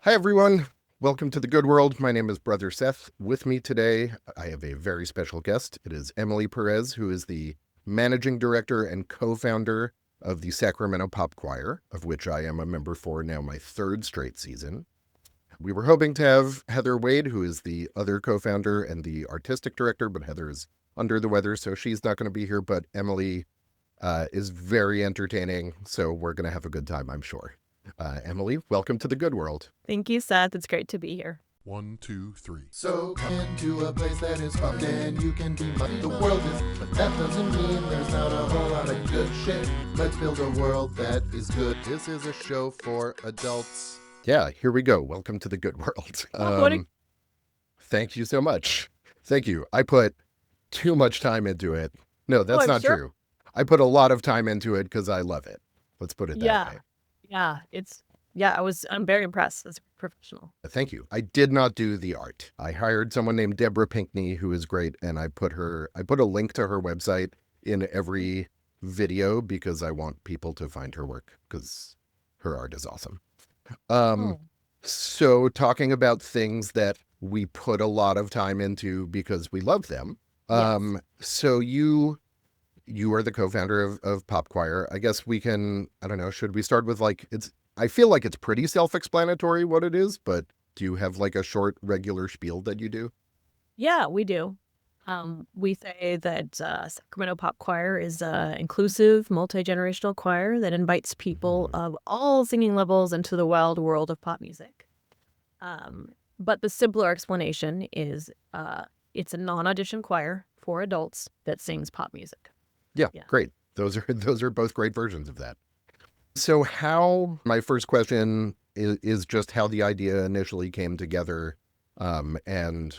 Hi, everyone. Welcome to the Good World. My name is Brother Seth. With me today, I have a very special guest. It is Emily Perez, who is the managing director and co-founder of the Sacramento Pop Choir, of which I am a member for now my third straight season. We were hoping to have Heather Wade, who is the other co-founder and the artistic director, but Heather is under the weather, so she's not going to be here. But Emily is very entertaining, so we're going to have a good time, I'm sure. Emily, welcome to the Good World. Thank you, Seth. It's great to be here. 1, 2, 3. So come into a place that is fun and you can be like the world is, but that doesn't mean there's not a whole lot of good shit. Let's build a world that is good. This is a show for adults. Yeah, here we go. Welcome to the Good World. Thank you so much. Thank you. I put too much time into it. No, that's not true. I put a lot of time into it because I love it. Let's put it that way. Yeah, I'm very impressed as a professional. Thank you. I did not do the art. I hired someone named Deborah Pinkney, who is great, and I put a link to her website in every video because I want people to find her work because her art is awesome. So talking about things that we put a lot of time into because we love them. Yes. So you are the co-founder of Pop Choir. I guess we can, I don't know, should we start with I feel like it's pretty self-explanatory what it is, but do you have like a short regular spiel that you do? Yeah, we do. We say that Sacramento Pop Choir is an inclusive, multi-generational choir that invites people of all singing levels into the wild world of pop music. But the simpler explanation is it's a non-audition choir for adults that sings pop music. Yeah, great. Those are both great versions of that. So my first question is just how the idea initially came together. And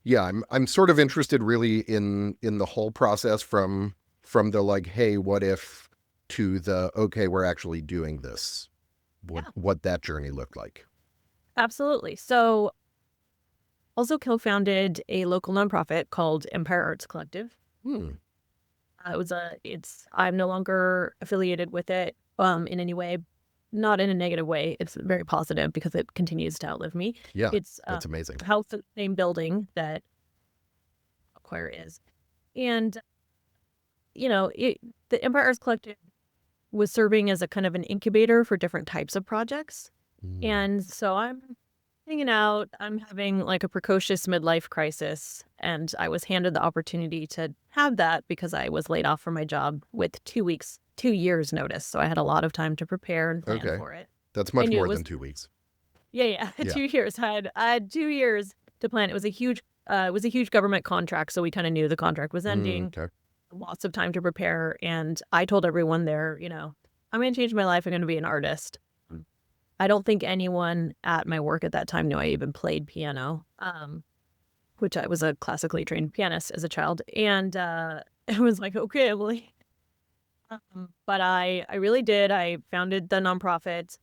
yeah, I'm sort of interested really in the whole process from the like, hey, what if, to the, okay, we're actually doing this, what that journey looked like. Absolutely. So also co-founded a local nonprofit called Empire Arts Collective. I'm no longer affiliated with it in any way, not in a negative way. It's very positive because it continues to outlive me. Yeah, it's that's amazing. House in the same building that a choir is, and the Empire Arts Collective was serving as a kind of an incubator for different types of projects, and so I'm hanging out. I'm having like a precocious midlife crisis, and I was handed the opportunity to have that because I was laid off from my job with 2 years notice. So I had a lot of time to prepare and plan for it. That's much more than 2 weeks. Yeah. 2 years. I had 2 years to plan. It was a huge government contract, so we kind of knew the contract was ending. Lots of time to prepare, and I told everyone there, I'm going to change my life. I'm going to be an artist. I don't think anyone at my work at that time knew I even played piano, which I was a classically trained pianist as a child. And it was like, okay, Emily. But I really did. I founded the nonprofit.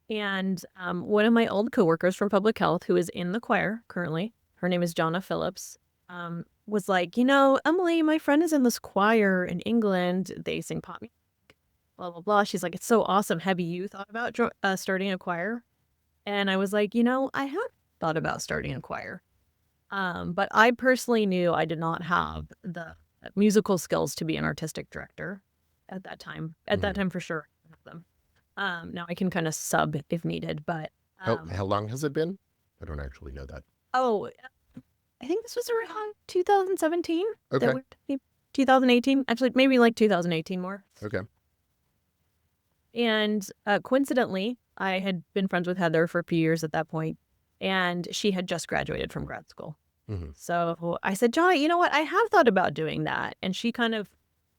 And one of my old coworkers from public health, who is in the choir currently, her name is Jonna Phillips, was like, Emily, my friend is in this choir in England. They sing pop music. Blah, blah, blah. She's like, it's so awesome. Have you thought about starting a choir? And I was like, I have thought about starting a choir. But I personally knew I did not have the musical skills to be an artistic director at that time. At that time, for sure. Now I can kind of sub if needed. But how long has it been? I don't actually know that. Oh, I think this was around 2017. Okay. 2018. Actually, maybe like 2018 more. Okay. And coincidentally, I had been friends with Heather for a few years at that point, and she had just graduated from grad school. So I said, Jonna, you know what? I have thought about doing that. And she kind of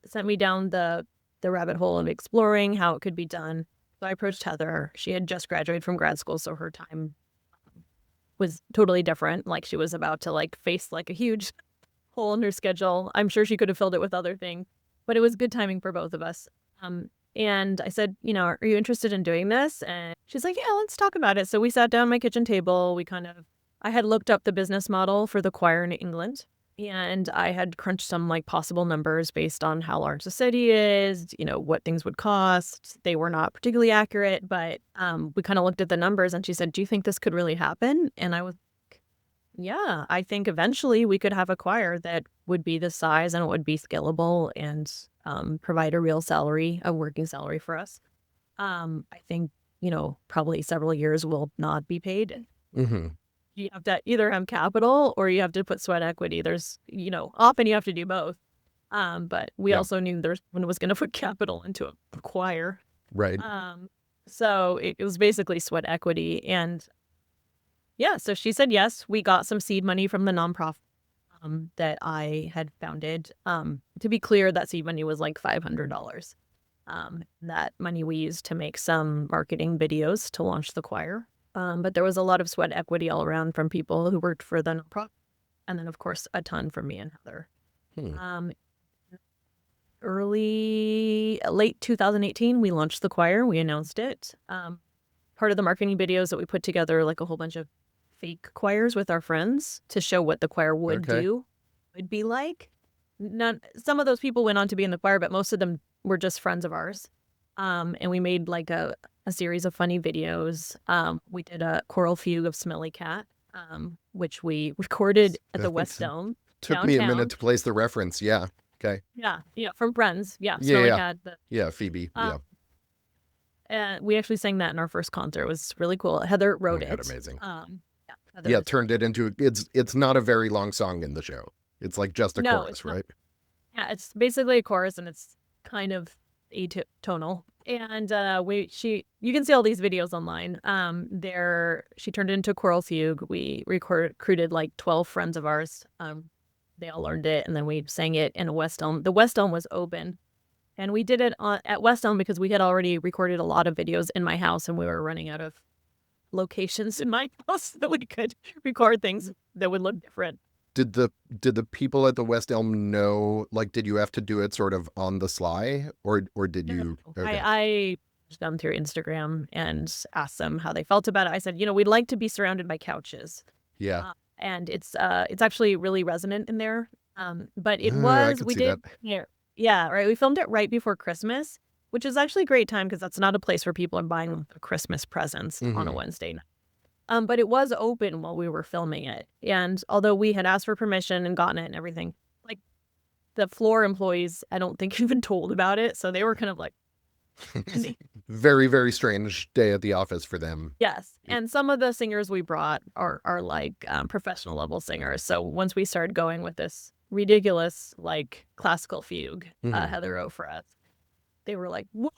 sent me down the rabbit hole of exploring how it could be done. So I approached Heather. She had just graduated from grad school, so her time was totally different. Like she was about to face like a huge hole in her schedule. I'm sure she could have filled it with other things, but it was good timing for both of us. And I said, are you interested in doing this? And she's like, yeah, let's talk about it. So we sat down at my kitchen table. I had looked up the business model for the choir in England. And I had crunched some like possible numbers based on how large the city is, what things would cost. They were not particularly accurate, but we kind of looked at the numbers and she said, "Do you think this could really happen?" And I was like, "Yeah, I think eventually we could have a choir that would be this size and it would be scalable and provide a real salary, a working salary for us. I think, probably several years will not be paid. Mm-hmm. You have to either have capital or you have to put sweat equity. There's, often you have to do both. But we also knew one was going to put capital into a choir. Right. So it was basically sweat equity. And yeah, so she said yes. We got some seed money from the nonprofit that I had founded. To be clear, that seed money was like $500. That money we used to make some marketing videos to launch the choir. But there was a lot of sweat equity all around from people who worked for the nonprofit. And then, of course, a ton from me and Heather. Late 2018, we launched the choir. We announced it. Part of the marketing videos that we put together, like a whole bunch of fake choirs with our friends to show what the choir would be like. Some of those people went on to be in the choir, but most of them were just friends of ours. And we made like a series of funny videos. We did a choral fugue of Smelly Cat, which we recorded at the West Dome. Took downtown. me a minute to place the reference. Yeah. Okay. Yeah. From Friends. Yeah. Smelly Cat. Phoebe. And we actually sang that in our first concert. It was really cool. Heather wrote it. Amazing. Heather turned it into it's not a very long song in the show. It's like just a chorus, right? Yeah, it's basically a chorus and it's kind of atonal. And you can see all these videos online. She turned it into a choral fugue. We recruited like 12 friends of ours. They all learned it, and then we sang it in a West Dome. The West Dome was open, and we did it at West Dome because we had already recorded a lot of videos in my house, and we were running out of locations in my house that we could record things that would look different. Did the people at the West Elm know, like, did you have to do it sort of on the sly, or did you? No. Okay. I reached them through Instagram and asked them how they felt about it. I said, we'd like to be surrounded by couches. Yeah. And it's actually really resonant in there. But it we did here. Yeah, right. We filmed it right before Christmas, which is actually a great time because that's not a place where people are buying Christmas presents on a Wednesday night. But it was open while we were filming it. And although we had asked for permission and gotten it and everything, like the floor employees, I don't think even told about it. So they were kind of like, very, very strange day at the office for them. Yes. And some of the singers we brought are like professional level singers. So once we started going with this ridiculous, like classical fugue, Heather wrote for us, they were like, whoa.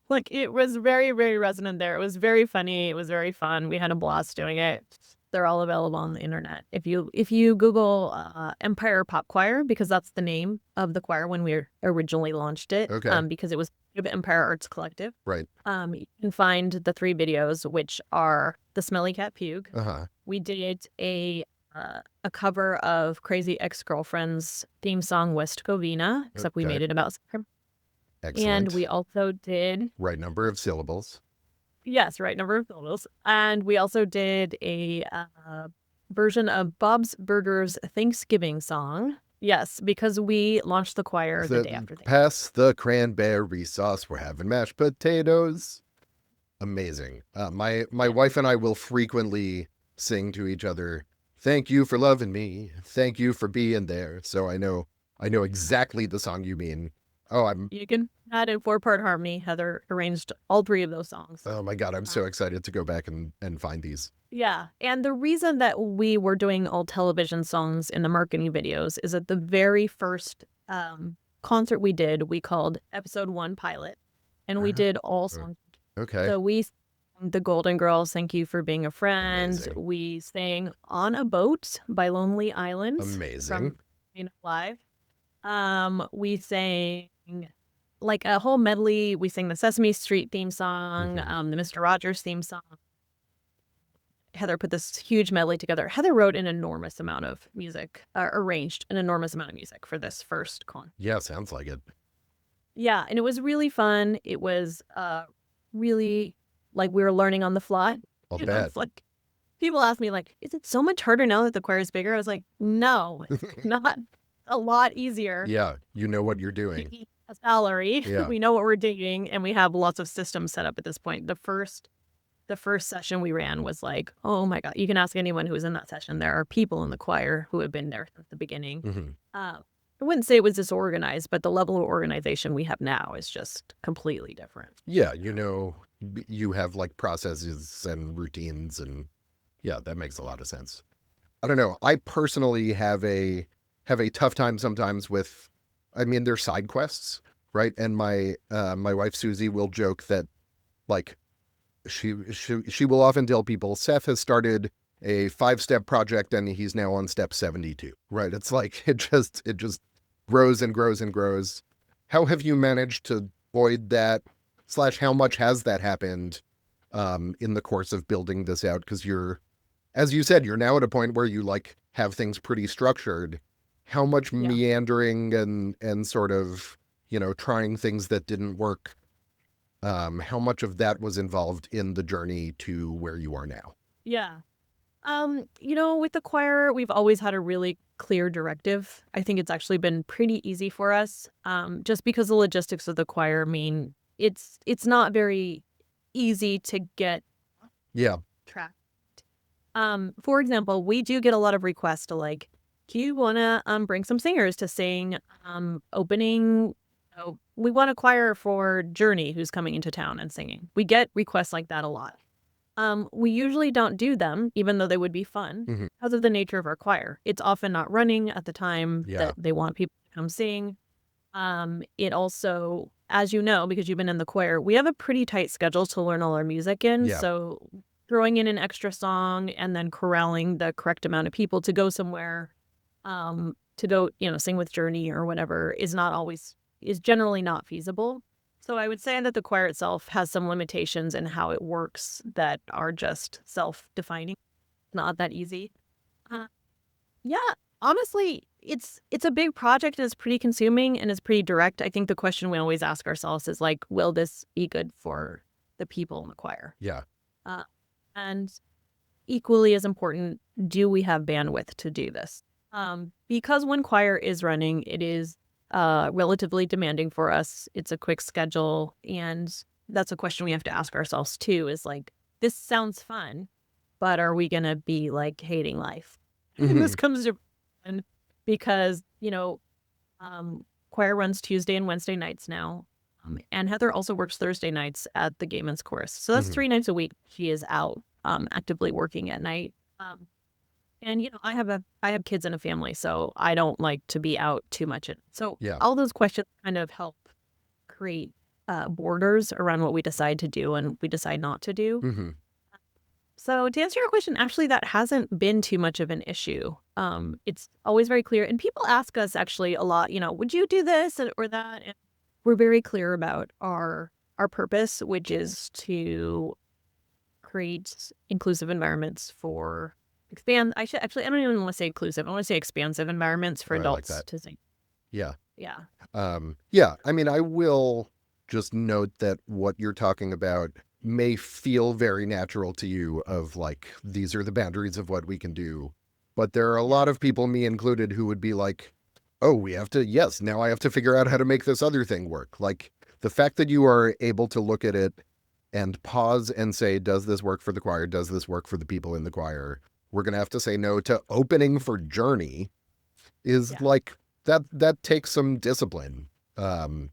Like it was very, very resonant there. It was very funny. It was very fun. We had a blast doing it. They're all available on the internet. If you Google Empire Pop Choir, because that's the name of the choir when we originally launched it, because it was Empire Arts Collective. Right. You can find the 3 videos, which are the Smelly Cat Fugue. We did a cover of Crazy Ex-Girlfriend's theme song, West Covina, except we made it about Sacramento. Excellent. And we also did... Right number of syllables. Yes, right number of syllables. And we also did a version of Bob's Burgers Thanksgiving song. Yes, because we launched the choir the day after. Pass the cranberry sauce. We're having mashed potatoes. Amazing. My wife and I will frequently sing to each other, "Thank you for loving me. Thank you for being there." So I know exactly the song you mean. You can add in 4-part harmony. Heather arranged all 3 of those songs. Oh my God, I'm so excited to go back and find these. Yeah. And the reason that we were doing all television songs in the marketing videos is that the very first concert we did, we called episode 1 pilot, and we did all songs. Okay. So we sang The Golden Girls, Thank You for Being a Friend. Amazing. We sang On a Boat by Lonely Island. Amazing. From Live. We sang like a whole medley. We sang the Sesame Street theme song, the Mr. Rogers theme song. Heather put this huge medley together. Heather wrote an enormous amount of music, arranged an enormous amount of music for this first con. Yeah, sounds like it. Yeah, and it was really fun. It was really like we were learning on the fly. I'll bet. Like People ask me like, is it so much harder now that the choir is bigger? I was like, no, it's not. A lot easier. Yeah, you know what you're doing. We a salary. Yeah. We know what we're doing, and we have lots of systems set up at this point. The first session we ran was like, oh my God, you can ask anyone who was in that session. There are people in the choir who have been there since the beginning. Mm-hmm. I wouldn't say it was disorganized, but the level of organization we have now is just completely different. Yeah, you know, you have like processes and routines, and yeah, that makes a lot of sense. I don't know. I personally have a tough time sometimes with, I mean, they're side quests, right? And my wife Susie will joke that like she will often tell people Seth has started a 5-step project and he's now on step 72, right? It's like it just grows and grows and grows. How have you managed to avoid that? / how much has that happened in the course of building this out? Because you're, as you said, you're now at a point where you like have things pretty structured. How much meandering and sort of, you know, trying things that didn't work, how much of that was involved in the journey to where you are now? Yeah. You know, with the choir, we've always had a really clear directive. I think it's actually been pretty easy for us, just because the logistics of the choir mean it's not very easy to get tracked. For example, we do get a lot of requests to like, do you want to bring some singers to sing opening? Oh, we want a choir for Journey who's coming into town and singing. We get requests like that a lot. We usually don't do them, even though they would be fun, because of the nature of our choir. It's often not running at the time that they want people to come sing. It also, as you know, because you've been in the choir, we have a pretty tight schedule to learn all our music in. Yeah. So throwing in an extra song and then corralling the correct amount of people to go somewhere, to go, you know, sing with Journey or whatever is generally not feasible. So I would say that the choir itself has some limitations in how it works that are just self-defining. Not that easy. Yeah, honestly, it's a big project and it's pretty consuming and it's pretty direct. I think the question we always ask ourselves is like, will this be good for the people in the choir? Yeah. And equally as important, do we have bandwidth to do this? Because when choir is running, it is relatively demanding for us. It's a quick schedule. And that's a question we have to ask ourselves too, is like, this sounds fun, but are we going to be like hating life? And this comes to, because, you know, choir runs Tuesday and Wednesday nights now. And Heather also works Thursday nights at the Gay Men's Chorus. So that's 3 nights a week. She is out actively working at night. And, you know, I have kids and a family, so I don't like to be out too much. So all those questions kind of help create borders around what we decide to do and we decide not to do. So to answer your question, actually, that hasn't been too much of an issue. It's always very clear. And people ask us actually a lot, you know, would you do this or that? And we're very clear about our purpose, which is to create inclusive environments for I don't even want to say inclusive. I want to say expansive environments for adults to sing. Yeah. Yeah. I mean, I will just note that what you're talking about may feel very natural to you of like, these are the boundaries of what we can do. But there are a lot of people, me included, who would be like, oh, now I have to figure out how to make this other thing work. Like the fact that you are able to look at it and pause and say, does this work for the choir? Does this work for the people in the choir? We're going to have to say no to opening for Journey is like, that takes some discipline. And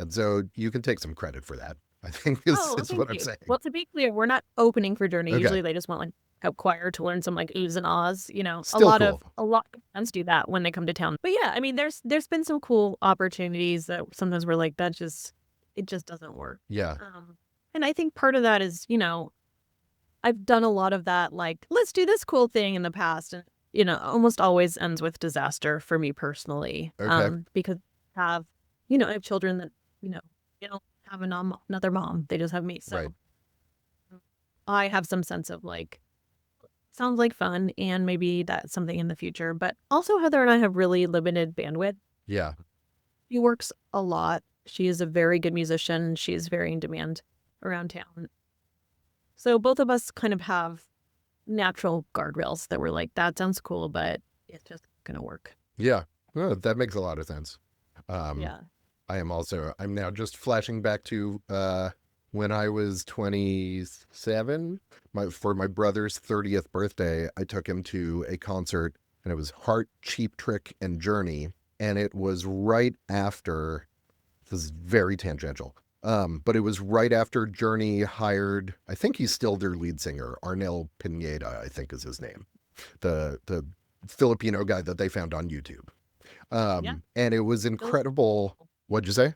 so you can take some credit for that, I think is what I'm saying. Well, to be clear, we're not opening for Journey. Okay. Usually they just want like a choir to learn some like oohs and ahs, you know. Still a lot of bands do that when they come to town. But yeah, I mean, there's been some cool opportunities that sometimes we're like, it just doesn't work. Yeah. And I think part of that is, you know, I've done a lot of that, like, let's do this cool thing in the past. And, you know, almost always ends with disaster for me personally. Okay. Because I have children that, you know, they don't have another mom. They just have me. So I have some sense of like, sounds like fun. And maybe that's something in the future. But also Heather and I have really limited bandwidth. Yeah. She works a lot. She is a very good musician. She is very in demand around town. So both of us kind of have natural guardrails that were like, that sounds cool, but it's just going to work. Yeah. Oh, that makes a lot of sense. Yeah. I'm now just flashing back to when I was 27, for my brother's 30th birthday, I took him to a concert, and it was Heart, Cheap Trick, and Journey. And it was right after, this is very tangential, but it was right after Journey hired, I think he's still their lead singer, Arnel Pineda, I think is his name, the Filipino guy that they found on YouTube. And it was incredible. What'd you say?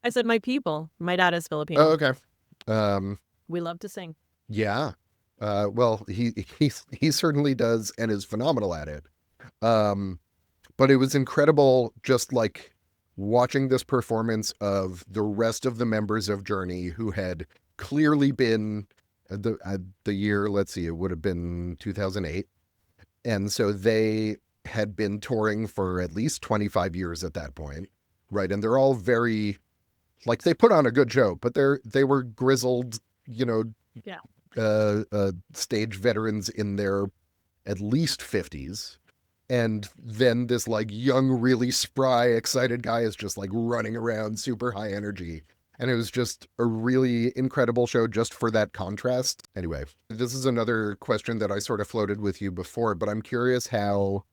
I said my people. My dad is Filipino. Oh, okay. We love to sing. Yeah. Well, he certainly does and is phenomenal at it. But it was incredible, just like watching this performance of the rest of the members of Journey who had clearly been the year, let's see, it would have been 2008. And so they had been touring for at least 25 years at that point, right? And they're all very, like, they put on a good show, but they were grizzled, stage veterans in their at least 50s. And then this like young, really spry, excited guy is just like running around, super high energy. And it was just a really incredible show just for that contrast. Anyway, this is another question that I sort of floated with you before, but I'm curious how,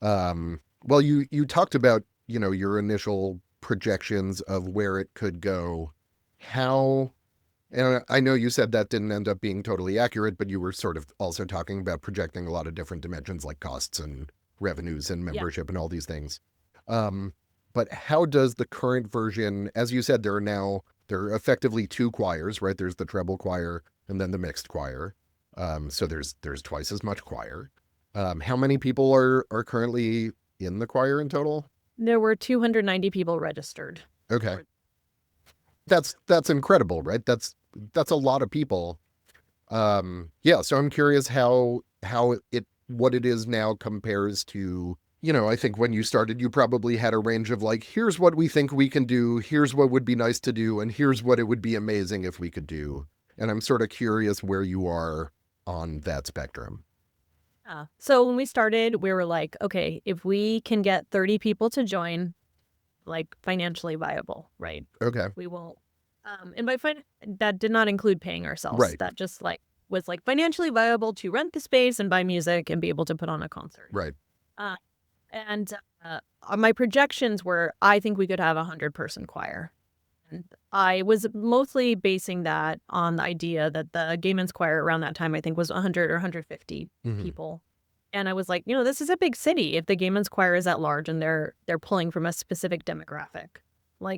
well, you talked about, your initial projections of where it could go. How, and I know you said that didn't end up being totally accurate, but you were sort of also talking about projecting a lot of different dimensions like costs and revenues and membership and all these things. But how does the current version, as you said, there are effectively two choirs, right? There's the treble choir and then the mixed choir. So there's twice as much choir. How many people are currently in the choir in total? There were 290 people registered. Okay. That's incredible, right? That's a lot of people. Yeah, so I'm curious how what it is now compares to, I think when you started, you probably had a range of like, here's what we think we can do, here's what would be nice to do, and here's what it would be amazing if we could do. And I'm sort of curious where you are on that spectrum. So when we started, we were like, okay, if we can get 30 people to join, like financially viable, right? Okay. We won't. And by that did not include paying ourselves. Right. That just was financially viable to rent the space and buy music and be able to put on a concert. Right. And my projections were, I think we could have 100-person choir. And I was mostly basing that on the idea that the gay men's choir around that time, I think, was 100 or 150 people. And I was like, this is a big city. If the gay men's choir is at large and they're pulling from a specific demographic,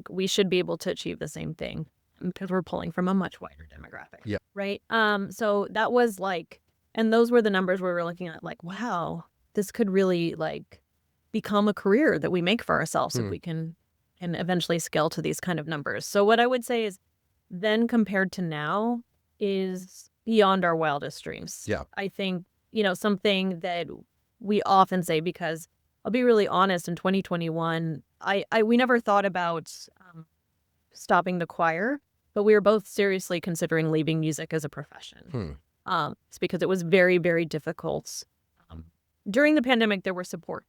we should be able to achieve the same thing because we're pulling from a much wider demographic. Yeah. Right. So that was and those were the numbers we were looking at, wow, this could really become a career that we make for ourselves if we can eventually scale to these kind of numbers. So what I would say is then compared to now is beyond our wildest dreams. Yeah. I think, something that we often say, because I'll be really honest, in 2021, we never thought about stopping the choir, but we were both seriously considering leaving music as a profession. It's because it was very, very difficult. During the pandemic, there were support.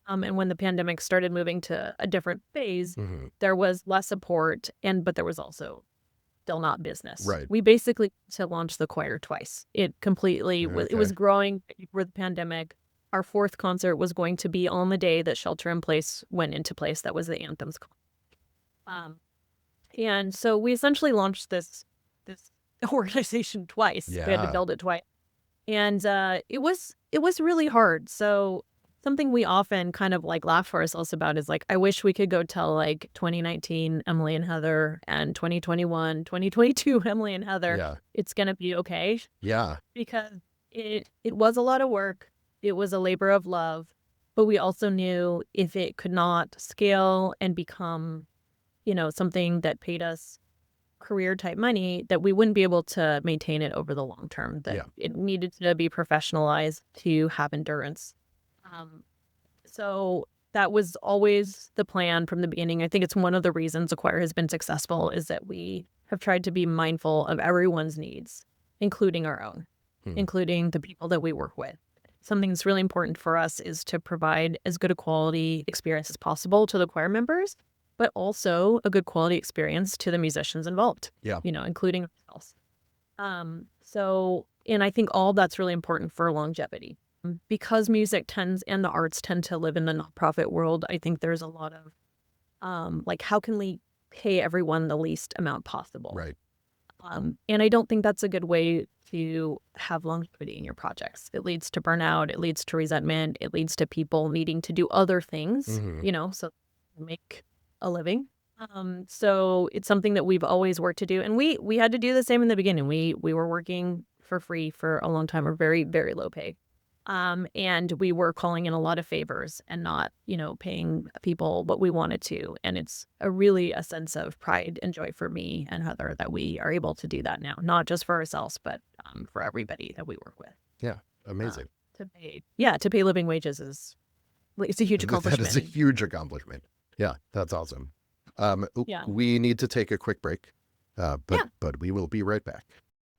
And when the pandemic started moving to a different phase, there was less support, but there was also still not business. Right. We basically launched the choir twice. It completely it was growing for the pandemic. Our fourth concert was going to be on the day that shelter in place went into place. That was the anthems. And so we essentially launched this organization twice. Yeah. We had to build it twice. And it was really hard. So something we often kind of laugh for ourselves about is I wish we could go tell 2019 Emily and Heather and 2021, 2022 Emily and Heather, it's going to be okay. Yeah. Because it was a lot of work. It was a labor of love. But we also knew if it could not scale and become, something that paid us career type money, that we wouldn't be able to maintain it over the long term, that it needed to be professionalized to have endurance. So that was always the plan from the beginning. I think it's one of the reasons the choir has been successful is that we have tried to be mindful of everyone's needs, including our own. including the people that we work with. Something that's really important for us is to provide as good a quality experience as possible to the choir members, but also a good quality experience to the musicians involved, including ourselves. And I think all that's really important for longevity. Because music tends and the arts tend to live in the nonprofit world, I think there's a lot of how can we pay everyone the least amount possible? Right. And I don't think that's a good way to have longevity in your projects. It leads to burnout. It leads to resentment. It leads to people needing to do other things, so make a living. So it's something that we've always worked to do. And we had to do the same in the beginning. We were working for free for a long time, or very, very low pay. And we were calling in a lot of favors and not, paying people what we wanted to. And it's really a sense of pride and joy for me and Heather that we are able to do that now, not just for ourselves, but for everybody that we work with. Yeah, amazing. To pay living wages it's a huge accomplishment. That is a huge accomplishment. Yeah, that's awesome. We need to take a quick break, but we will be right back.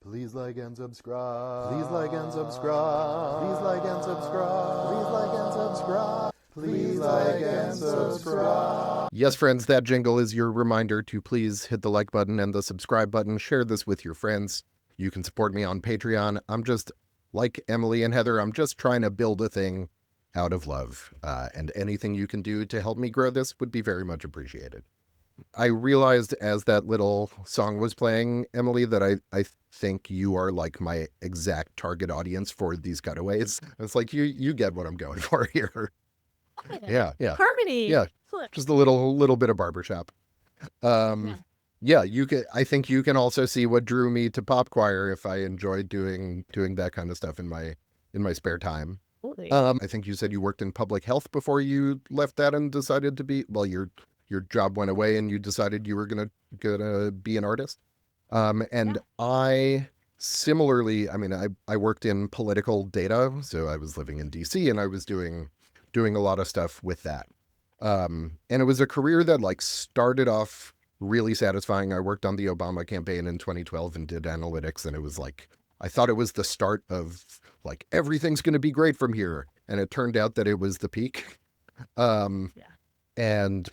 Please like and subscribe. Please like and subscribe. Please like and subscribe. Please like and subscribe. Please like and subscribe. Yes, friends, that jingle is your reminder to please hit the like button and the subscribe button. Share this with your friends. You can support me on Patreon. I'm just, like Emily and Heather, I'm just trying to build a thing out of love. And anything you can do to help me grow this would be very much appreciated. I realized as that little song was playing, Emily, that I think you are like my exact target audience for these cutaways. It's like you get what I'm going for here. Yeah. Harmony. Yeah. Just a little bit of barbershop. You can. I think you can also see what drew me to pop choir if I enjoyed doing that kind of stuff in my spare time. I think you said you worked in public health before you left that and decided to be, your job went away and you decided you were gonna be an artist. I similarly, I worked in political data, so I was living in DC and I was doing a lot of stuff with that. And it was a career that started off really satisfying. I worked on the Obama campaign in 2012 and did analytics, and it was I thought it was the start of everything's going to be great from here. And it turned out that it was the peak. And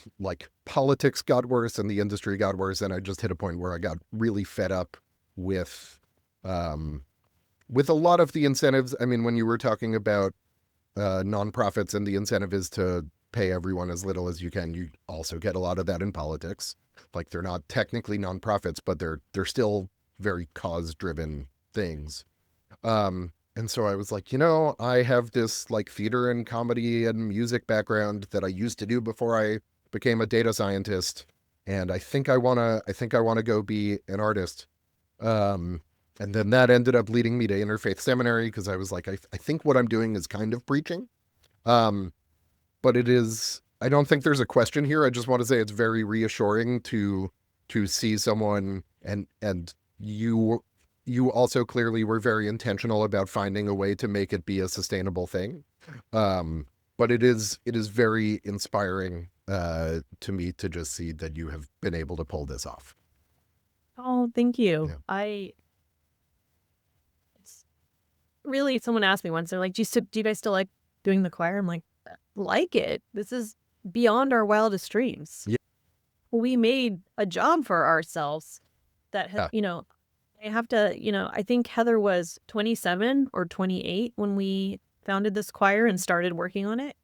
politics got worse and the industry got worse. And I just hit a point where I got really fed up with a lot of the incentives. I mean, when you were talking about nonprofits and the incentive is to pay everyone as little as you can, you also get a lot of that in politics. They're not technically nonprofits, but they're still very cause-driven things. And so I was I have this theater and comedy and music background that I used to do before I became a data scientist. And I think I want to go be an artist. And then that ended up leading me to Interfaith Seminary because I was I think what I'm doing is kind of preaching. But it is, I don't think there's a question here. I just want to say it's very reassuring to see someone and you also clearly were very intentional about finding a way to make it be a sustainable thing. But it is very inspiring to me to just see that you have been able to pull this off. Oh, thank you. Yeah. It's really, someone asked me once, they're like, do you guys still like doing the choir? I'm like it. This is beyond our wildest dreams. Yeah. We made a job for ourselves that, I have to, I think Heather was 27 or 28 when we founded this choir and started working on it.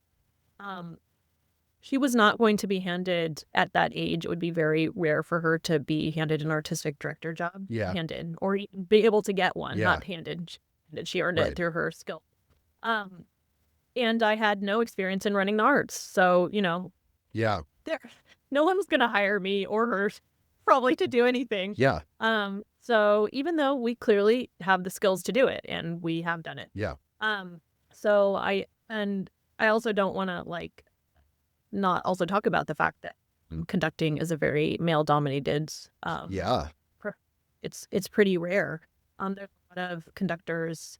She was not going to be handed at that age. It would be very rare for her to be handed an artistic director job. Yeah. Handed, or even be able to get one, Yeah. not handed. She earned Right. it through her skill. And I had no experience in running the arts. So, Yeah. no one was going to hire me or her probably to do anything. Yeah. So even though we clearly have the skills to do it and we have done it. Yeah. So I also don't want to not also talk about the fact that conducting is a very male dominated, Yeah. it's pretty rare. There's a lot of conductors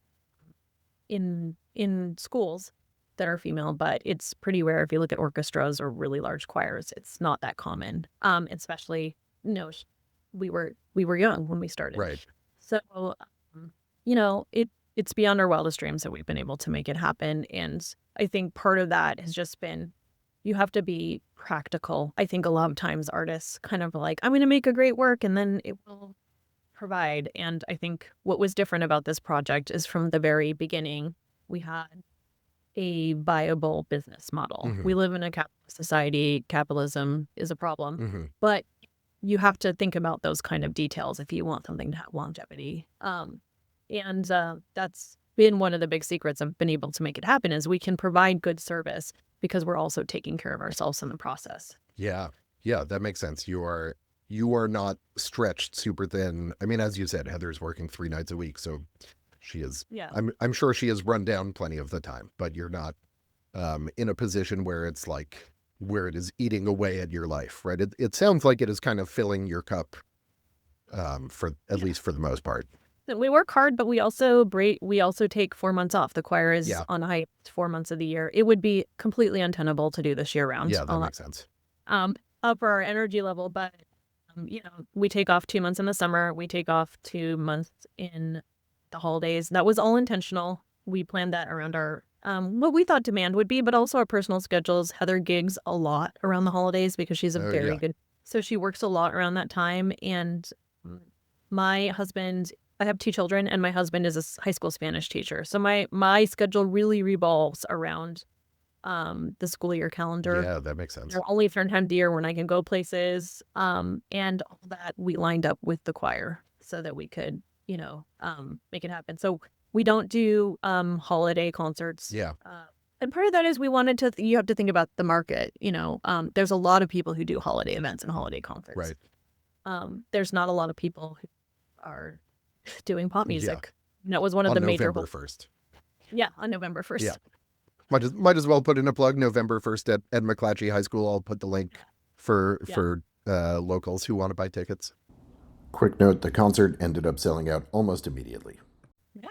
in schools that are female, but it's pretty rare if you look at orchestras or really large choirs. It's not that common. Especially, we were young when we started. Right. So, it's beyond our wildest dreams that we've been able to make it happen. And I think part of that has just been, you have to be practical. I think a lot of times artists kind of like, I'm going to make a great work and then it will provide. And I think what was different about this project is from the very beginning, we had a viable business model. We live in a capitalist society. Capitalism is a problem, but you have to think about those kind of details if you want something to have longevity. And that's been one of the big secrets of being able to make it happen, is we can provide good service because we're also taking care of ourselves in the process. Yeah, that makes sense. You are not stretched super thin. I mean, as you said, Heather's working 3 nights a week, so she is. Yeah. I'm sure she is run down plenty of the time, but you're not in a position where it's like where it is eating away at your life, right? It sounds like it is kind of filling your cup, for at least for the most part. We work hard, but we also take 4 months off. The choir is on hike 4 months of the year. It would be completely untenable to do this year round. Yeah, that makes sense. Up our energy level, but we take off 2 months in the summer. We take off 2 months in the holidays. That was all intentional. We planned that around our what we thought demand would be, but also our personal schedules. Heather gigs a lot around the holidays because she's a very good. So she works a lot around that time. And my husband, I have 2 children, and my husband is a high school Spanish teacher. So my schedule really revolves around the school year calendar. Yeah, that makes sense. There are only a certain time of the year when I can go places, and all that we lined up with the choir so that we could, make it happen. So we don't do holiday concerts. Yeah. And part of that is we wanted to. You have to think about the market. There's a lot of people who do holiday events and holiday concerts. Right. There's not a lot of people who are doing pop music. And that was one of the major. November 1st. Yeah, on November 1st. Yeah. Might as well put in a plug. November 1st at McClatchy High School. I'll put the link for locals who want to buy tickets. Quick note, the concert ended up selling out almost immediately. Yeah,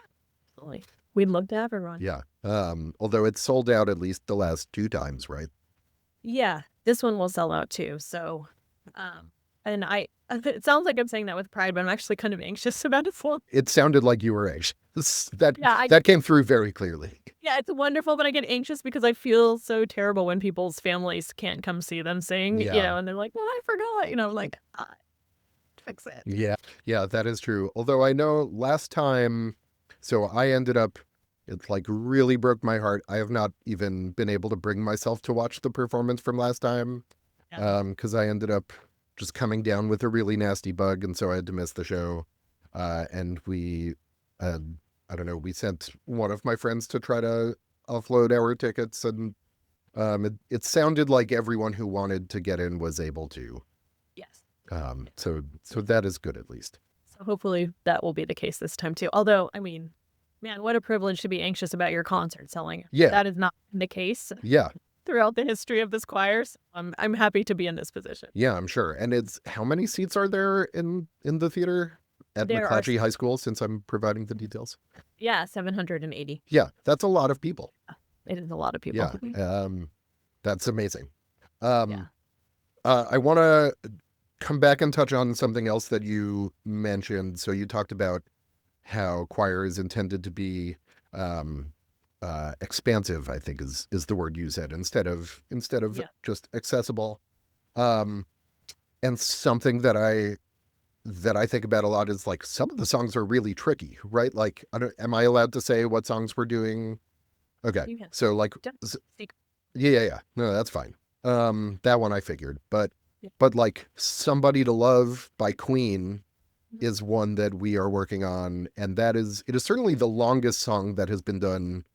absolutely. We'd love to have everyone. Yeah. Although it's sold out at least the last 2 times, right? Yeah, this one will sell out too. So, and it sounds like I'm saying that with pride, but I'm actually kind of anxious about it. It sounded like you were anxious. That came through very clearly. Yeah, it's wonderful, but I get anxious because I feel so terrible when people's families can't come see them sing, and they're like, well, I forgot, I'm like, fix it. Yeah, that is true. Although I know last time, so I ended up, it like really broke my heart. I have not even been able to bring myself to watch the performance from last time, because I ended up just coming down with a really nasty bug, and so I had to miss the show. And we, I don't know, we sent one of my friends to try to offload our tickets, and it sounded like everyone who wanted to get in was able to. Yes. So that is good, at least. So hopefully that will be the case this time too. Although, I mean, man, what a privilege to be anxious about your concert selling. Yeah. That is not the case. Yeah. Throughout the history of this choir. So I'm happy to be in this position. Yeah, I'm sure. And how many seats are there in the theater at McClatchy High School, since I'm providing the details? Yeah, 780. Yeah, that's a lot of people. It is a lot of people. Yeah, that's amazing. I want to come back and touch on something else that you mentioned. So you talked about how choir is intended to be expansive, I think is the word you said, instead of just accessible. And something that I think about a lot is like some of the songs are really tricky, right? Like, am I allowed to say what songs we're doing? Okay. So like, yeah. No, that's fine. That one I figured, but like Somebody to Love by Queen is one that we are working on. And it is certainly the longest song that has been done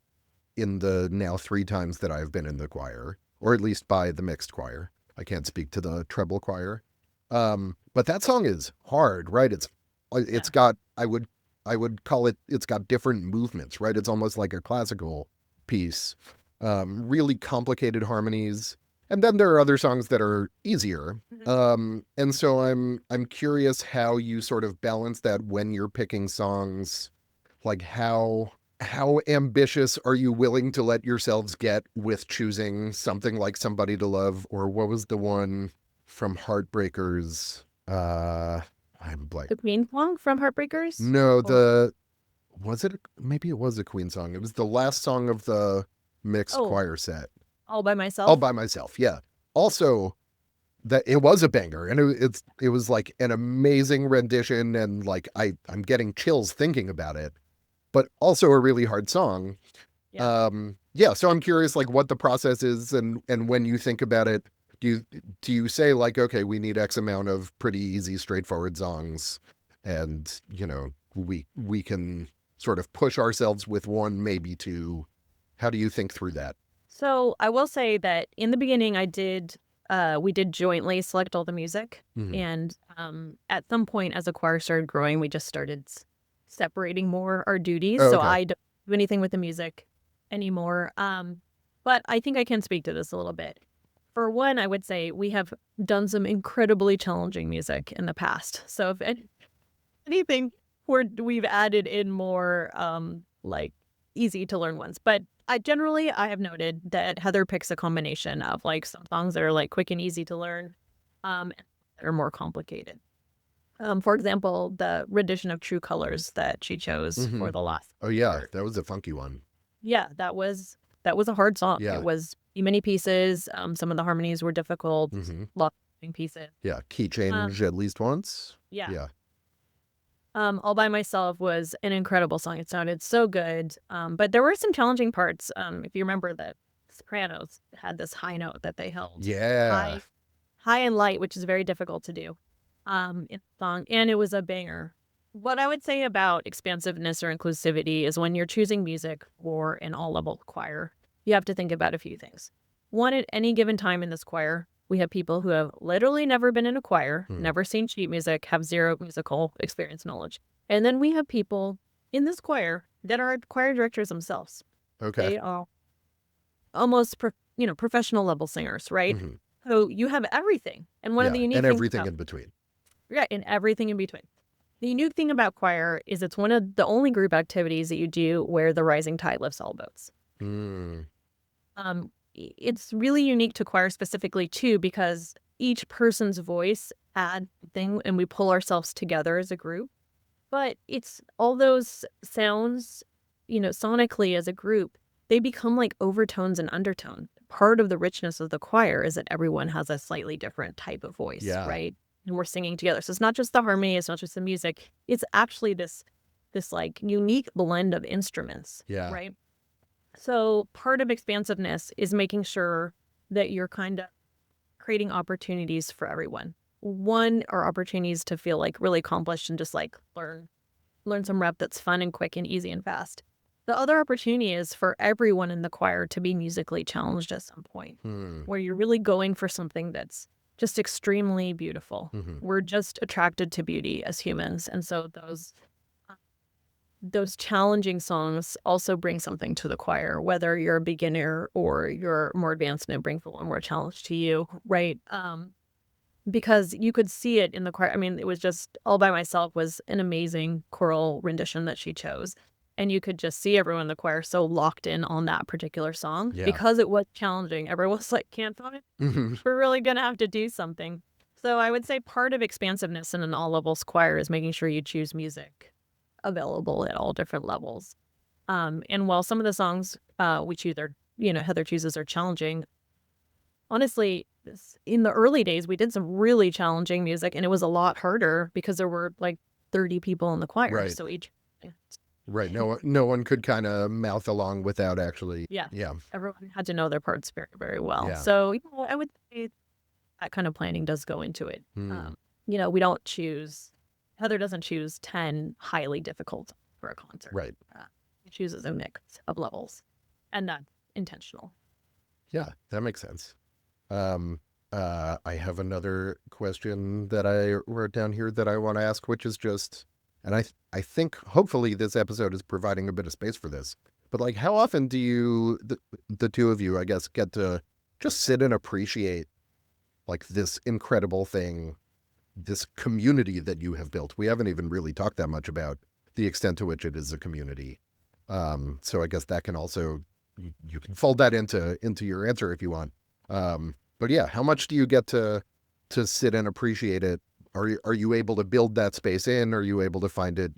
in the now 3 times that I've been in the choir, or at least by the mixed choir. I can't speak to the treble choir. But that song is hard, right? It's got, I would call it, it's got different movements, right? It's almost like a classical piece, really complicated harmonies. And then there are other songs that are easier. And so I'm curious how you sort of balance that when you're picking songs, like how ambitious are you willing to let yourselves get with choosing something like Somebody to Love, or what was the one from Heartbreakers? I'm blank. The Queen song from Heartbreakers? No, was it? Maybe it was a Queen song. It was the last song of the mixed Oh, choir set. all by All myself. by myself. Yeah. Also, that it was a banger, and it was like an amazing rendition, and like I'm getting chills thinking about it. But also a really hard song. Yeah. Yeah. So I'm curious, like, what the process is, and when you think about it, do you say like, okay, we need X amount of pretty easy, straightforward songs, and we can sort of push ourselves with one, maybe two. How do you think through that? So I will say that in the beginning, we did jointly select all the music. Mhm. And at some point, as a choir started growing, we just started separating more our duties. Oh, So okay. I don't do anything with the music anymore. But I think I can speak to this a little bit. For one, I would say we have done some incredibly challenging music in the past. So if anything, we've added in more like easy to learn ones. But I have noted that Heather picks a combination of like some songs that are like quick and easy to learn, and that are more complicated. For example, the rendition of True Colors that she chose Mhm. for the last. Oh yeah, that was a funky one. Yeah, that was a hard song. Yeah. It was many pieces. Some of the harmonies were difficult. Hmm. Lots of moving pieces. Yeah, key change at least once. Yeah. Yeah. All by Myself was an incredible song. It sounded so good. But there were some challenging parts. If you remember that sopranos had this high note that they held Yeah. high and light, which is very difficult to do in the song. And it was a banger. What I would say about expansiveness or inclusivity is when you're choosing music for an all-level choir, you have to think about a few things. One, at any given time in this choir, we have people who have literally never been in a choir, never seen sheet music, have zero musical experience knowledge. And then we have people in this choir that are choir directors themselves. Okay. They are almost, professional level singers, right? Mhm. So you have everything. And one of the Yeah, unique and things everything about, in between. yeah, and everything in between. The unique thing about choir is it's one of the only group activities that you do where the rising tide lifts all boats. Mm. It's really unique to choir specifically too, because each person's voice adds thing and we pull ourselves together as a group. But it's all those sounds, sonically as a group, they become like overtones and undertone. Part of the richness of the choir is that everyone has a slightly different type of voice, Yeah. right? And we're singing together. So it's not just the harmony, it's not just the music. It's actually this like unique blend of instruments, Yeah. right? So part of expansiveness is making sure that you're kind of creating opportunities for everyone. One are opportunities to feel like really accomplished and just like learn some rep that's fun and quick and easy and fast. The other opportunity is for everyone in the choir to be musically challenged at some point, where you're really going for something that's just extremely beautiful. Mhm. We're just attracted to beauty as humans. And so those challenging songs also bring something to the choir, whether you're a beginner or you're more advanced and it brings a little more challenge to you, right? Because you could see it in the choir. I mean, it was just All by Myself was an amazing choral rendition that she chose. And you could just see everyone in the choir so locked in on that particular song Yeah. because it was challenging. Everyone's like, can't find it. Mhm. We're really going to have to do something. So I would say part of expansiveness in an all levels choir is making sure you choose music available at all different levels. And while some of the songs we choose are, Heather chooses are challenging, honestly, in the early days, we did some really challenging music and it was a lot harder because there were like 30 people in the choir. Right. So each, Right. No one could kind of mouth along without actually. yeah, Yeah. everyone had to know their parts very, very well. Yeah. So, I would say that kind of planning does go into it. We don't choose, Heather doesn't choose 10 highly difficult for a concert. Right. She chooses a mix of levels and that's intentional. Yeah, that makes sense. I have another question that I wrote down here that I want to ask, which is just, and I think hopefully this episode is providing a bit of space for this, but like, how often do you, the two of you, I guess, get to just sit and appreciate like this incredible thing, this community that you have built? We haven't even really talked that much about the extent to which it is a community. So I guess that can also, you can fold that into your answer if you want. But yeah, how much do you get to sit and appreciate it are you able to build that space in? Are you able to find it,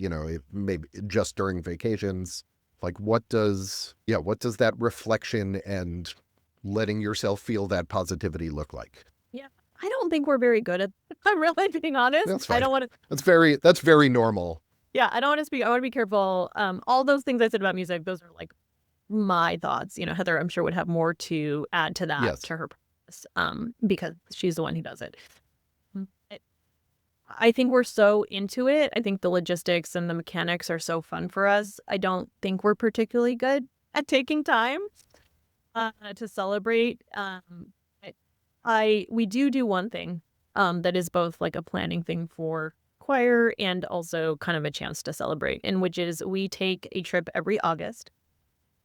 maybe just during vacations? Like what does that reflection and letting yourself feel that positivity look like? Yeah. I don't think we're very good at I'm really being honest. That's fine. I don't want to That's very normal. Yeah, I don't want to speak. I want to be careful. All those things I said about music, those are like my thoughts. Heather, I'm sure would have more to add to that, Yes. to her process, because she's the one who does it. I think we're so into it. I think the logistics and the mechanics are so fun for us. I don't think we're particularly good at taking time to celebrate. We do one thing that is both like a planning thing for choir and also kind of a chance to celebrate, and which is we take a trip every August,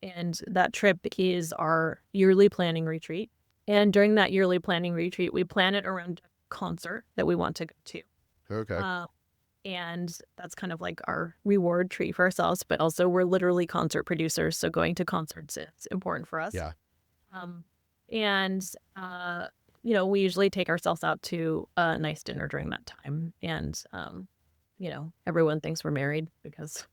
and that trip is our yearly planning retreat. And during that yearly planning retreat, we plan it around a concert that we want to go to. Okay. And that's kind of like our reward treat for ourselves, but also we're literally concert producers, so going to concerts is important for us. Yeah. And we usually take ourselves out to a nice dinner during that time, and everyone thinks we're married because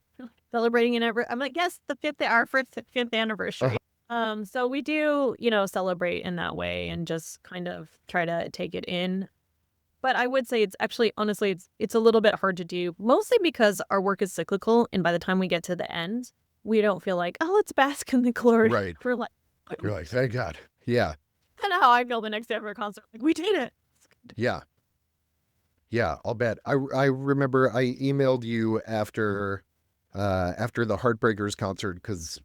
celebrating I'm like, yes, our fifth anniversary. So we do celebrate in that way and just kind of try to take it in. But I would say it's actually, honestly, it's a little bit hard to do, mostly because our work is cyclical, and by the time we get to the end, we don't feel like, oh, let's bask in the glory. Right. We're like, You're like, thank God. Yeah. kind of how I feel the next day after a concert. Like, we did it. Yeah. Yeah, I'll bet. I remember I emailed you after the Heartbreakers concert because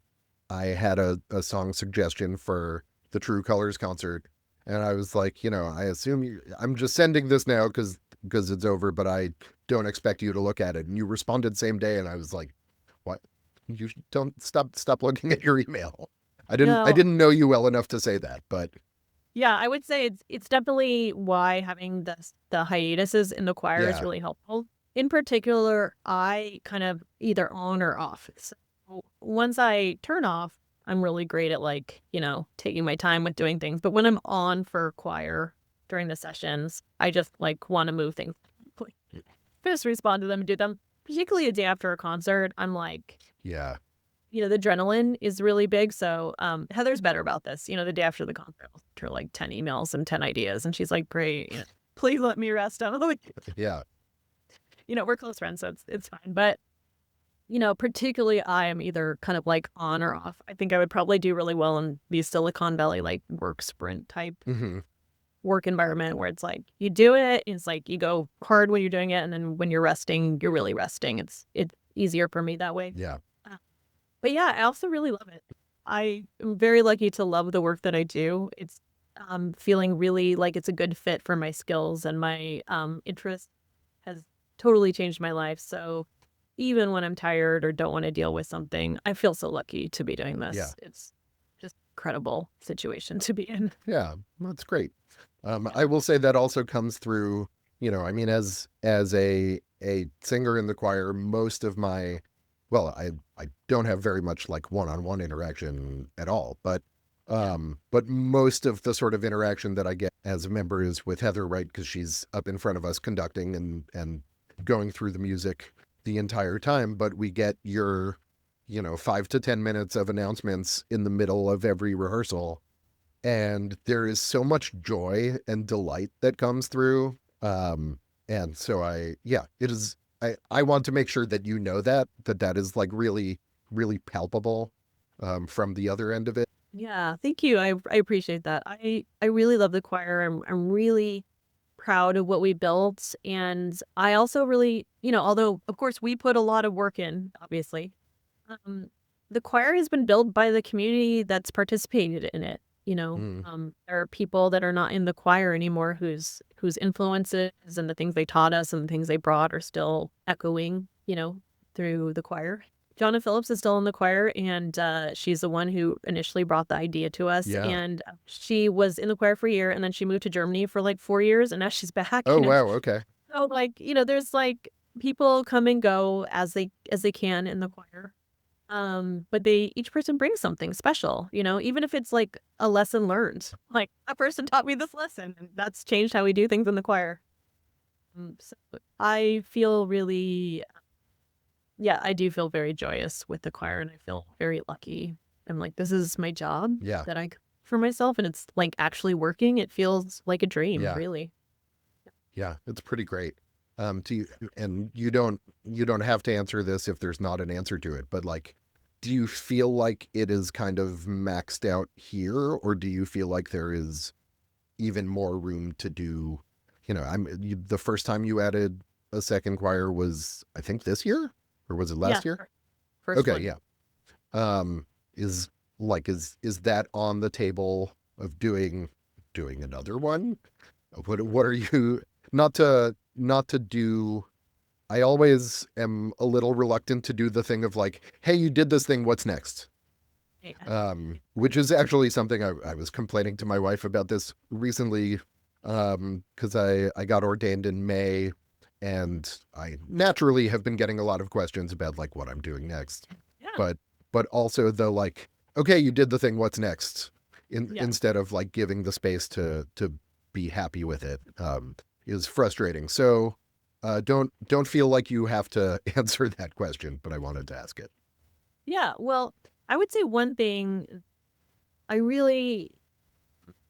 I had a song suggestion for the True Colors concert. And I was like, I assume I'm just sending this now because it's over, but I don't expect you to look at it. And you responded same day. And I was like, what? You don't stop looking at your email. I didn't know you well enough to say that, but. Yeah, I would say it's definitely why having the hiatuses in the choir is really helpful. In particular, I kind of either on or off. So once I turn off, I'm really great at taking my time with doing things. But when I'm on for choir during the sessions, I just want to move things. Just respond to them and do them. Particularly a day after a concert, I'm like, yeah, the adrenaline is really big. So Heather's better about this. The day after the concert, I'll send her 10 emails and 10 ideas, and she's like, "Great, please let me rest." I'm like, yeah, we're close friends, so it's fine. But particularly I am either kind of on or off. I think I would probably do really well in the Silicon Valley work sprint type work environment where it's you do it, it's you go hard when you're doing it, and then when you're resting, you're really resting. It's easier for me that way. Yeah. But yeah, I also really love it. I am very lucky to love the work that I do. It's feeling really like it's a good fit for my skills, and my interest has totally changed my life. So even when I'm tired or don't want to deal with something, I feel so lucky to be doing this. Yeah. It's just an incredible situation to be in. Yeah, that's great. I will say that also comes through, as a singer in the choir, most of my, I don't have very much one-on-one interaction at all, but most of the sort of interaction that I get as a member is with Heather, right? Because she's up in front of us conducting and going through the music the entire time, but we get your 5 to 10 minutes of announcements in the middle of every rehearsal, and there is so much joy and delight that comes through, and so it is, I want to make sure that that is really, really palpable from the other end of it. Yeah, thank you. I appreciate that. I really love the choir. I'm really proud of what we built, and I also really, although of course we put a lot of work in, obviously, the choir has been built by the community that's participated in it. There are people that are not in the choir anymore whose influences and the things they taught us and the things they brought are still echoing, through the choir. Jonna Phillips is still in the choir, and she's the one who initially brought the idea to us. Yeah. And she was in the choir for a year, and then she moved to Germany for 4 years, and now she's back. Oh, wow. Okay. So there's people come and go as they can in the choir. But each person brings something special, even if it's a lesson learned. A person taught me this lesson, and that's changed how we do things in the choir. So I feel really, I do feel very joyous with the choir, and I feel very lucky. I'm like, this is my job Yeah. that I for myself, and it's like actually working. It feels like a dream, Yeah. really. Yeah, it's pretty great. And you don't have to answer this if there's not an answer to it, but like, do you feel like it is kind of maxed out here, or do you feel like there is even more room to do? The first time you added a second choir was, I think, this year, or was it last year? First Okay, one. yeah. Is that on the table of doing another one? What are you not to do? I always am a little reluctant to do the thing of like, hey, you did this thing, what's next? Yeah. Which is actually something I was complaining to my wife about this recently, because I got ordained in May, and I naturally have been getting a lot of questions about like what I'm doing next. Yeah. But also the like, okay, you did the thing, what's next? Yeah. Instead of like giving the space to be happy with it, is frustrating. So don't feel like you have to answer that question, but I wanted to ask it. Yeah. Well, I would say one thing I really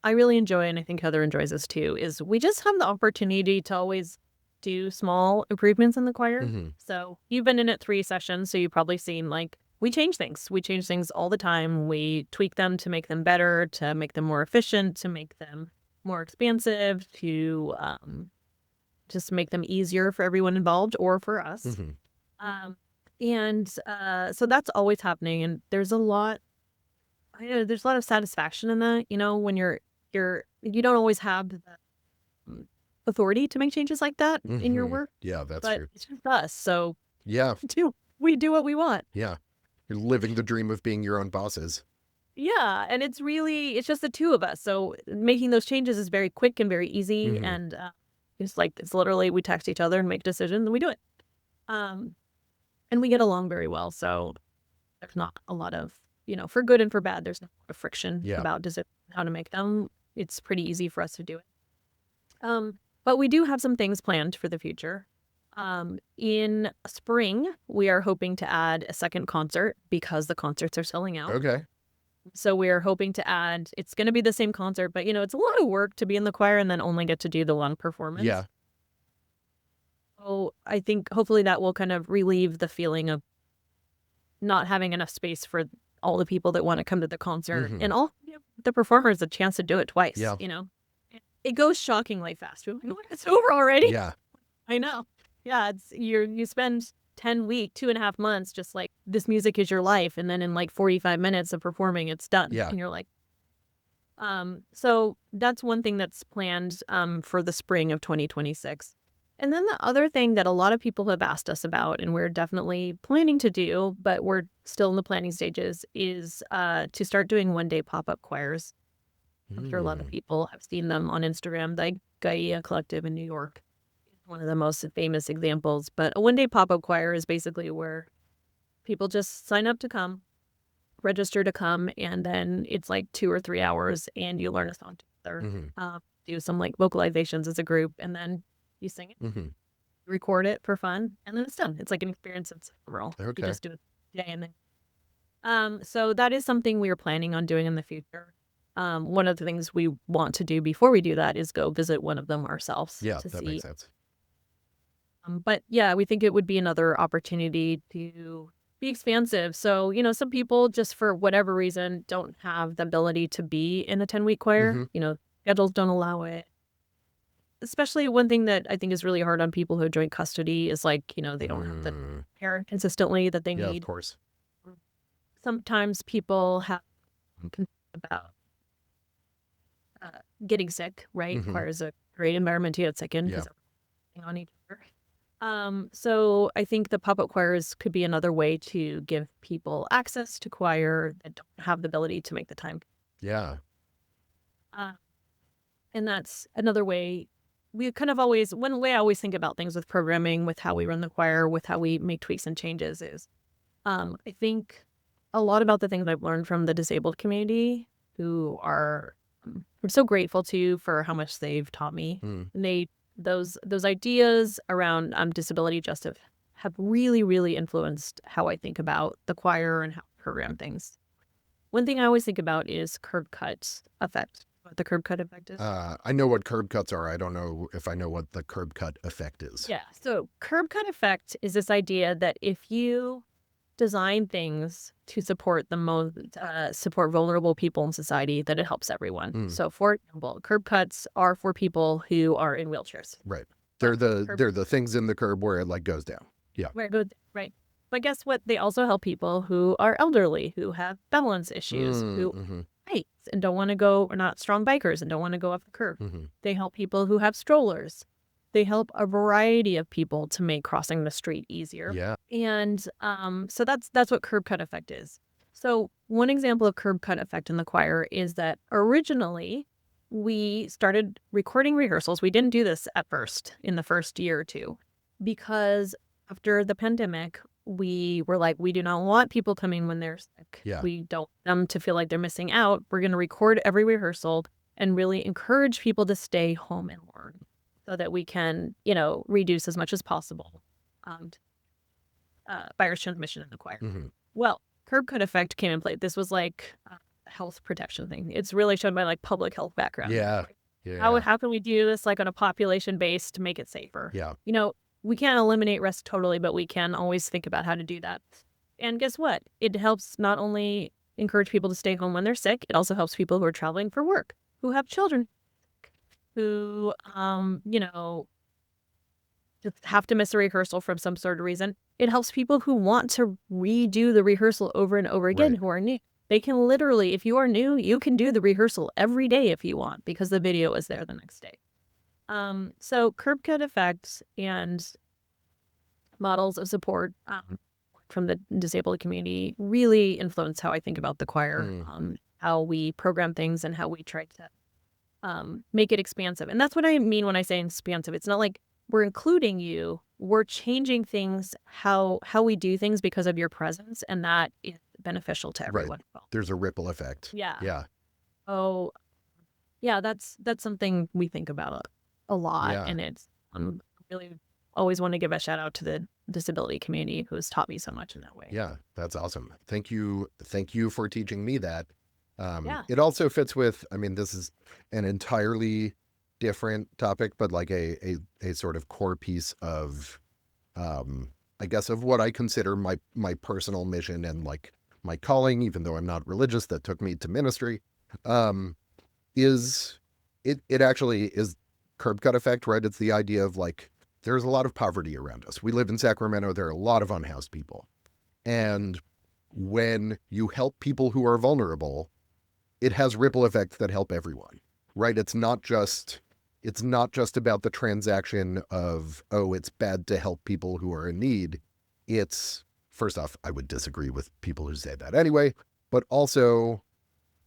enjoy, and I think Heather enjoys this too, is we just have the opportunity to always do small improvements in the choir. Mm-hmm. So you've been in it 3 sessions, so you've probably seen like we change things. We change things all the time. We tweak them to make them better, to make them more efficient, to make them more expansive, to just make them easier for everyone involved or for us. Mm-hmm. So that's always happening, and there's a lot. I know there's a lot of satisfaction in that. When you don't always have the authority to make changes like that in your work. Yeah, that's but true. It's just us, so Yeah, we do what we want. yeah. You're living the dream of being your own bosses. Yeah, and it's just the two of us. So making those changes is very quick and very easy, Mhm. and it's literally we text each other and make decisions, and we do it. And we get along very well. So there's not a lot of for good and for bad. There's not a lot of friction Yeah. about how to make them. It's pretty easy for us to do it. But we do have some things planned for the future. In spring, we are hoping to add a second concert because the concerts are selling out. Okay. So we're hoping to add, it's going to be the same concert, but it's a lot of work to be in the choir and then only get to do the one performance. Yeah. So I think hopefully that will kind of relieve the feeling of not having enough space for all the people that want to come to the concert, Mhm. and all the performers a chance to do it twice. Yeah. It goes shockingly fast. We're like, "What? It's over already?" Yeah. I know. Yeah, it's you spend 2.5 months just like this music is your life, and then in like 45 minutes of performing, it's done. Yeah. And you're like, so that's one thing that's planned for the spring of 2026. And then the other thing that a lot of people have asked us about, and we're definitely planning to do, but we're still in the planning stages, is to start doing one-day pop-up choirs. I'm sure a lot of people have seen them on Instagram. The Gaia Collective in New York is one of the most famous examples. But a one-day pop-up choir is basically where people just sign up to come, register to come, and then it's like 2 or 3 hours, and you learn a song together, Mhm. do some like vocalizations as a group, and then you sing it, Mhm. record it for fun, and then it's done. It's like an experience that's ephemeral. Okay. You just do it today and then. So that is something we are planning on doing in the future. One of the things we want to do before we do that is go visit one of them ourselves. Yeah, to that see. makes sense. But yeah, we think it would be another opportunity to be expansive. So, some people just for whatever reason don't have the ability to be in a 10-week choir. Mhm. Schedules don't allow it. Especially one thing that I think is really hard on people who have joint custody is like, they don't have the care consistently that they Yeah, need. of course. Sometimes people have concerns about getting sick, right? Mhm. Choir is a great environment to get sick in Yeah. because everyone's on each other. So I think the pop-up choirs could be another way to give people access to choir that don't have the ability to make the time. Yeah. And that's another way. We kind of always, one way I always think about things with programming, with how we run the choir, with how we make tweaks and changes is, I think a lot about the things I've learned from the disabled community, who are, I'm so grateful to for how much they've taught me. Mm. And they those ideas around disability justice have really, really influenced how I think about the choir and how I program things. One thing I always think about is curb cut effect. What the curb cut effect is? I know what curb cuts are. I don't know if I know what the curb cut effect is. Yeah. So curb cut effect is this idea that if you design things to support the most support vulnerable people in society, that it helps everyone. So, for example, curb cuts are for people who are in wheelchairs. Right. They're the things in the curb where it like goes down. Yeah. Where it goes, right. But guess what? They also help people who are elderly, who have balance issues, who heights and don't want to go, or not strong bikers and don't want to go off the curb. They help people who have strollers. They help a variety of people to make crossing the street easier. Yeah. And so that's what curb cut effect is. So one example of curb cut effect in the choir is that originally we started recording rehearsals. We didn't do this at first in the first year or two because after the pandemic, we were like, we do not want people coming when they're sick. Yeah. We don't want them to feel like they're missing out. We're going to record every rehearsal and really encourage people to stay home and learn so that we can, reduce as much as possible virus transmission in the choir. Well, curb cut effect came in play. This was like a health protection thing. It's really shown by like public health background. Yeah. How can we do this like on a population base to make it safer? Yeah. We can't eliminate rest totally, but we can always think about how to do that. And guess what? It helps not only encourage people to stay home when they're sick, it also helps people who are traveling for work, who have children, who, just have to miss a rehearsal from some sort of reason. It helps people who want to redo the rehearsal over and over again, who are new. They can literally, if you are new, you can do the rehearsal every day if you want because the video is there the next day. So curb cut effects and models of support from the disabled community really influence how I think about the choir, how we program things and how we try to make it expansive. And that's what I mean when I say expansive. It's not like we're including you, we're changing things, how we do things because of your presence, and that is beneficial to everyone. Right. There's a ripple effect. Yeah. Oh, yeah, that's something we think about a lot. Yeah. And it's really always want to give a shout out to the disability community who has taught me so much in that way. Yeah, that's awesome. Thank you for teaching me that. Yeah. It also fits with, this is an entirely different topic, but like a sort of core piece of, I guess, of what I consider my personal mission and like my calling, even though I'm not religious, that took me to ministry, is it actually is curb cut effect, right? It's the idea of like, there's a lot of poverty around us. We live in Sacramento. There are a lot of unhoused people. And when you help people who are vulnerable, it has ripple effects that help everyone, right? It's not just about the transaction of, oh, it's bad to help people who are in need. It's, first off, I would disagree with people who say that anyway, but also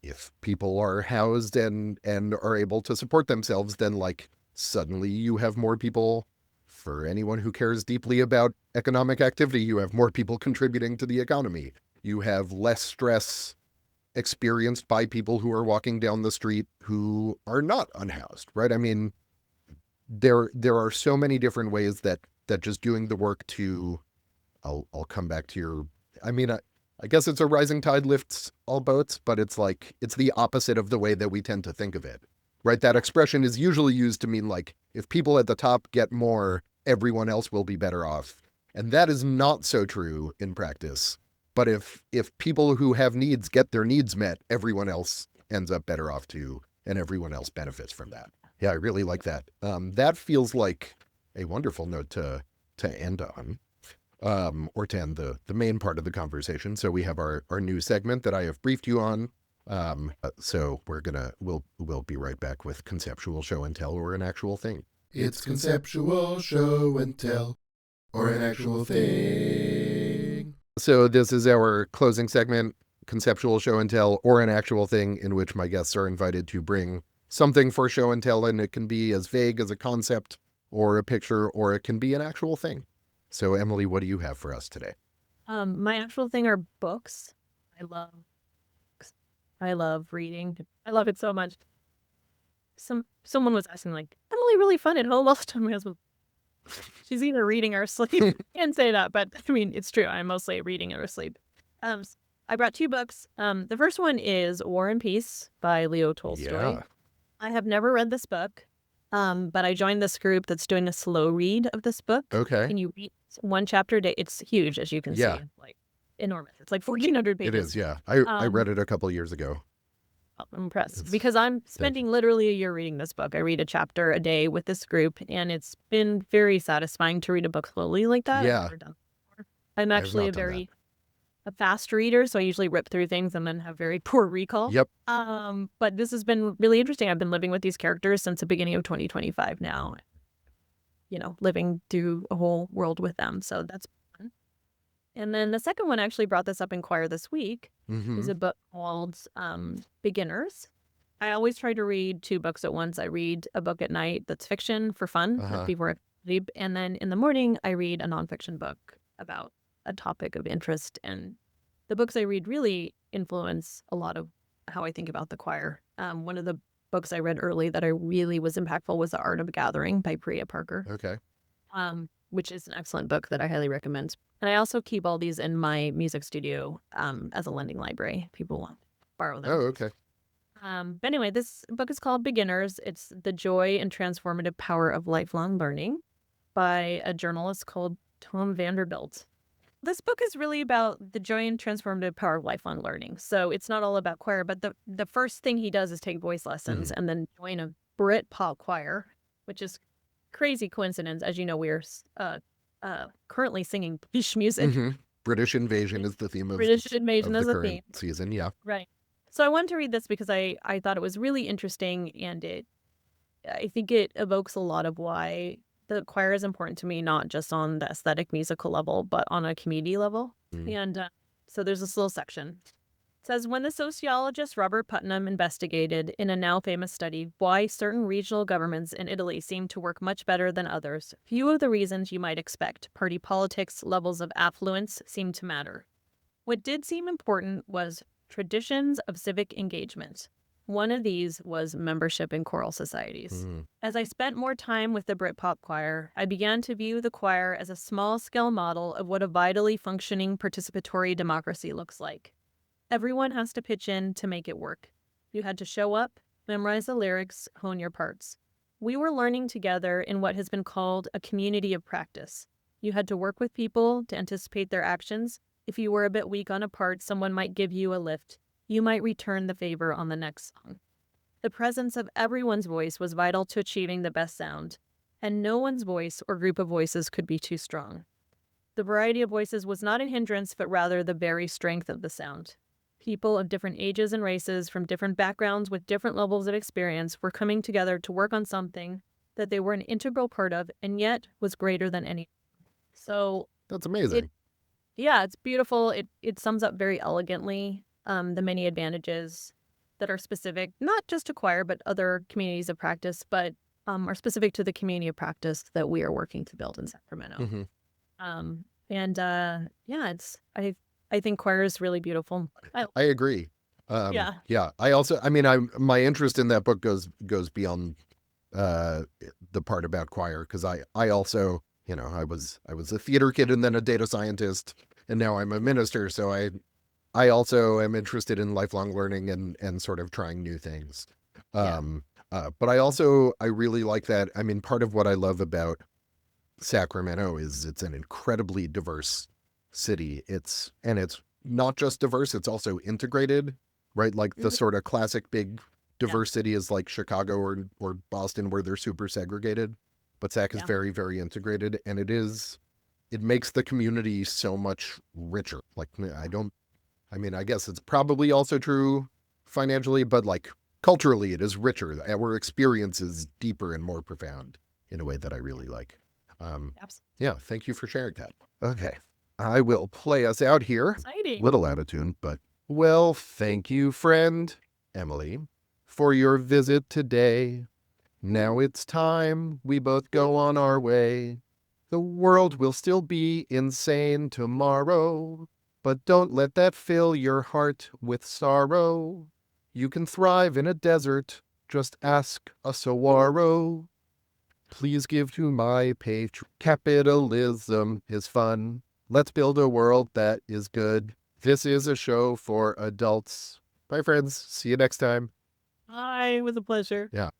if people are housed and are able to support themselves, then like suddenly you have more people. For anyone who cares deeply about economic activity, you have more people contributing to the economy. You have less stress experienced by people who are walking down the street who are not unhoused, right? There are so many different ways that just doing the work to, I'll come back to your, I guess it's a rising tide lifts all boats, but it's like, it's the opposite of the way that we tend to think of it, right? That expression is usually used to mean like, if people at the top get more, everyone else will be better off. And that is not so true in practice. But if people who have needs get their needs met, everyone else ends up better off too, and everyone else benefits from that. Yeah, I really like that. That feels like a wonderful note to end on, or to end the main part of the conversation. So we have our new segment that I have briefed you on. So we'll be right back with Conceptual Show and Tell, or an actual thing. It's Conceptual Show and Tell, or an actual thing. So this is our closing segment, Conceptual Show and Tell, or an actual thing, in which my guests are invited to bring something for show and tell, and it can be as vague as a concept or a picture, or it can be an actual thing. So Emily, what do you have for us today? My actual thing are books. I love reading. I love it so much. Someone was asking like, Emily, really, really fun at home. I'll tell my husband, she's either reading or asleep. Can't say that, but I mean, it's true. I'm mostly reading or asleep. I brought 2 books. The first one is War and Peace by Leo Tolstoy. Yeah. I have never read this book, but I joined this group that's doing a slow read of this book. Okay. And you read 1 chapter a day. It's huge, as you can see. Like, enormous. It's like 1,400 pages. It is, yeah. I read it a couple of years ago. I'm impressed because I'm spending literally a year reading this book. I read a chapter a day with this group, and it's been very satisfying to read a book slowly like that. Yeah. I've never done that before. I'm actually a fast reader, so I usually rip through things and then have very poor recall. Yep. But this has been really interesting. I've been living with these characters since the beginning of 2025 now. Living through a whole world with them. So that's fun. And then the second one, I actually brought this up in choir this week, is a book called Beginners. I always try to read 2 books at once. I read a book at night that's fiction for fun before I sleep. And then in the morning, I read a nonfiction book about a topic of interest. And the books I read really influence a lot of how I think about the choir. One of the books I read early that I really was impactful was The Art of Gathering by Priya Parker. Okay. Which is an excellent book that I highly recommend. And I also keep all these in my music studio as a lending library. People want to borrow them. Oh, okay. But anyway, this book is called Beginners. It's The Joy and Transformative Power of Lifelong Learning by a journalist called Tom Vanderbilt. This book is really about the joy and transformative power of lifelong learning. So it's not all about choir, but the first thing he does is take voice lessons and then join a Brit pop choir, which is crazy coincidence. As you know, we're currently singing British music. British invasion is the theme of British invasion of is the a current theme. season. Yeah. Right. So I wanted to read this because I thought it was really interesting, and I think it evokes a lot of why the choir is important to me, not just on the aesthetic musical level, but on a community level. And so there's this little section. It says, when the sociologist Robert Putnam investigated in a now famous study why certain regional governments in Italy seem to work much better than others, few of the reasons you might expect, party politics, levels of affluence, seemed to matter. What did seem important was traditions of civic engagement. One of these was membership in choral societies. As I spent more time with the Britpop choir, I began to view the choir as a small-scale model of what a vitally functioning participatory democracy looks like. Everyone has to pitch in to make it work. You had to show up, memorize the lyrics, hone your parts. We were learning together in what has been called a community of practice. You had to work with people to anticipate their actions. If you were a bit weak on a part, someone might give you a lift. You might return the favor on the next song. The presence of everyone's voice was vital to achieving the best sound, and no one's voice or group of voices could be too strong. The variety of voices was not a hindrance, but rather the very strength of the sound. People of different ages and races, from different backgrounds with different levels of experience, were coming together to work on something that they were an integral part of, and yet was greater than any. So that's amazing. It's beautiful. It sums up very elegantly the many advantages that are specific, not just to choir, but other communities of practice, but are specific to the community of practice that we are working to build in Sacramento. I think choir is really beautiful. I agree. Yeah. I also, my interest in that book goes beyond the part about choir, because I also, I was a theater kid and then a data scientist, and now I'm a minister. So I also am interested in lifelong learning and sort of trying new things. But I really like that. I mean, part of what I love about Sacramento is it's an incredibly diverse city. It's not just diverse, it's also integrated, right? Like the sort of classic big diverse city is like Chicago or Boston, where they're super segregated. But Sac is very, very integrated, and it makes the community so much richer. Like, I guess it's probably also true financially, but like culturally it is richer. Our experience is deeper and more profound in a way that I really like. Yeah, thank you for sharing that. Okay, I will play us out here. Exciting. Little out of tune, but well, thank you, friend Emily, for your visit today. Now it's time we both go on our way. The world will still be insane tomorrow, but don't let that fill your heart with sorrow. You can thrive in a desert, just ask a saguaro. Please give to my page. Capitalism is fun. Let's build a world that is good. This is a show for adults. Bye, friends. See you next time. Hi, it was a pleasure. Yeah.